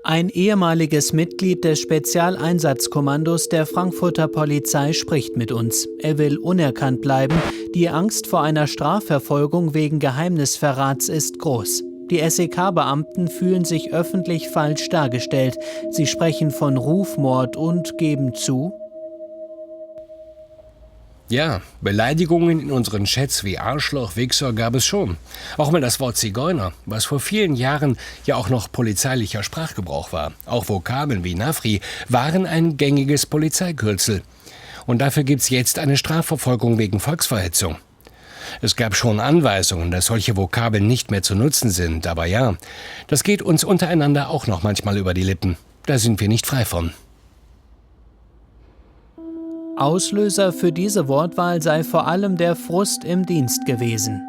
Ein ehemaliges Mitglied des Spezialeinsatzkommandos der Frankfurter Polizei spricht mit uns. Er will unerkannt bleiben. Die Angst vor einer Strafverfolgung wegen Geheimnisverrats ist groß. Die SEK-Beamten fühlen sich öffentlich falsch dargestellt. Sie sprechen von Rufmord und geben zu: Ja, Beleidigungen in unseren Chats wie Arschloch, Wichser gab es schon. Auch mal das Wort Zigeuner, was vor vielen Jahren ja auch noch polizeilicher Sprachgebrauch war. Auch Vokabeln wie Nafri waren ein gängiges Polizeikürzel. Und dafür gibt's jetzt eine Strafverfolgung wegen Volksverhetzung. Es gab schon Anweisungen, dass solche Vokabeln nicht mehr zu nutzen sind. Aber ja, das geht uns untereinander auch noch manchmal über die Lippen. Da sind wir nicht frei von. Auslöser für diese Wortwahl sei vor allem der Frust im Dienst gewesen.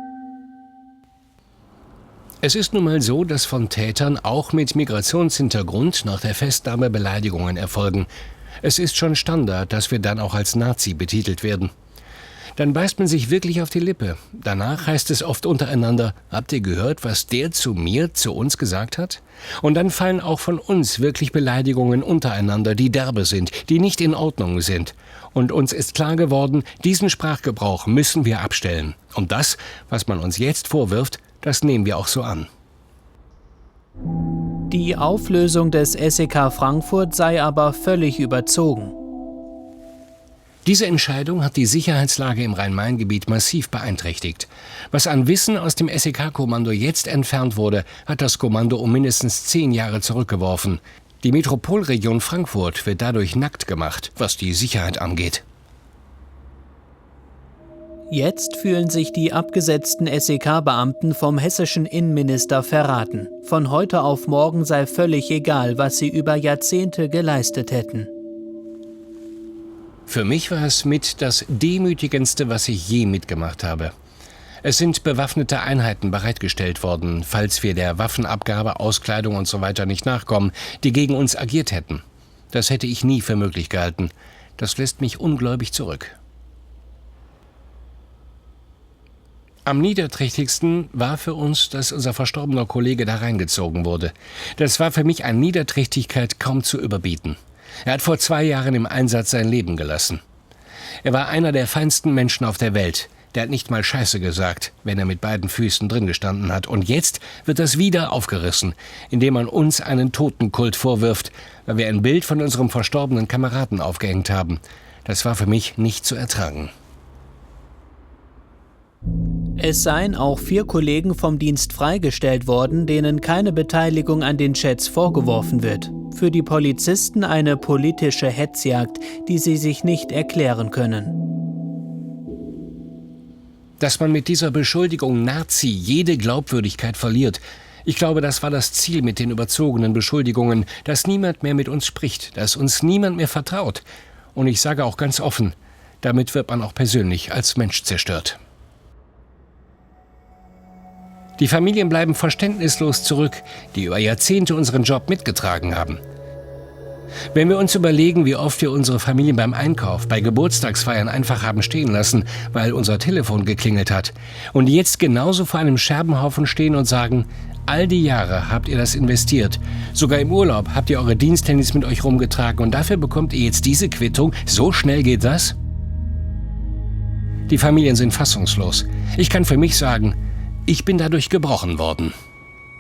Es ist nun mal so, dass von Tätern auch mit Migrationshintergrund nach der Festnahme Beleidigungen erfolgen. Es ist schon Standard, dass wir dann auch als Nazi betitelt werden. Dann beißt man sich wirklich auf die Lippe. Danach heißt es oft untereinander: Habt ihr gehört, was der zu mir, zu uns gesagt hat? Und dann fallen auch von uns wirklich Beleidigungen untereinander, die derbe sind, die nicht in Ordnung sind. Und uns ist klar geworden, diesen Sprachgebrauch müssen wir abstellen. Und das, was man uns jetzt vorwirft, das nehmen wir auch so an. Die Auflösung des SEK Frankfurt sei aber völlig überzogen. Diese Entscheidung hat die Sicherheitslage im Rhein-Main-Gebiet massiv beeinträchtigt. Was an Wissen aus dem SEK-Kommando jetzt entfernt wurde, hat das Kommando um mindestens 10 Jahre zurückgeworfen. Die Metropolregion Frankfurt wird dadurch nackt gemacht, was die Sicherheit angeht. Jetzt fühlen sich die abgesetzten SEK-Beamten vom hessischen Innenminister verraten. Von heute auf morgen sei völlig egal, was sie über Jahrzehnte geleistet hätten. Für mich war es mit das Demütigendste, was ich je mitgemacht habe. Es sind bewaffnete Einheiten bereitgestellt worden, falls wir der Waffenabgabe, Auskleidung und so weiter nicht nachkommen, die gegen uns agiert hätten. Das hätte ich nie für möglich gehalten. Das lässt mich ungläubig zurück. Am niederträchtigsten war für uns, dass unser verstorbener Kollege da reingezogen wurde. Das war für mich an Niederträchtigkeit kaum zu überbieten. Er hat vor 2 Jahren im Einsatz sein Leben gelassen. Er war einer der feinsten Menschen auf der Welt. Der hat nicht mal Scheiße gesagt, wenn er mit beiden Füßen drin gestanden hat. Und jetzt wird das wieder aufgerissen, indem man uns einen Totenkult vorwirft, weil wir ein Bild von unserem verstorbenen Kameraden aufgehängt haben. Das war für mich nicht zu ertragen. Es seien auch 4 Kollegen vom Dienst freigestellt worden, denen keine Beteiligung an den Chats vorgeworfen wird. Für die Polizisten eine politische Hetzjagd, die sie sich nicht erklären können. Dass man mit dieser Beschuldigung Nazi jede Glaubwürdigkeit verliert. Ich glaube, das war das Ziel mit den überzogenen Beschuldigungen, dass niemand mehr mit uns spricht, dass uns niemand mehr vertraut. Und ich sage auch ganz offen, damit wird man auch persönlich als Mensch zerstört. Die Familien bleiben verständnislos zurück, die über Jahrzehnte unseren Job mitgetragen haben. Wenn wir uns überlegen, wie oft wir unsere Familien beim Einkauf, bei Geburtstagsfeiern einfach haben stehen lassen, weil unser Telefon geklingelt hat, und jetzt genauso vor einem Scherbenhaufen stehen und sagen: All die Jahre habt ihr das investiert, sogar im Urlaub habt ihr eure Diensthandys mit euch rumgetragen und dafür bekommt ihr jetzt diese Quittung, so schnell geht das? Die Familien sind fassungslos. Ich kann für mich sagen, ich bin dadurch gebrochen worden.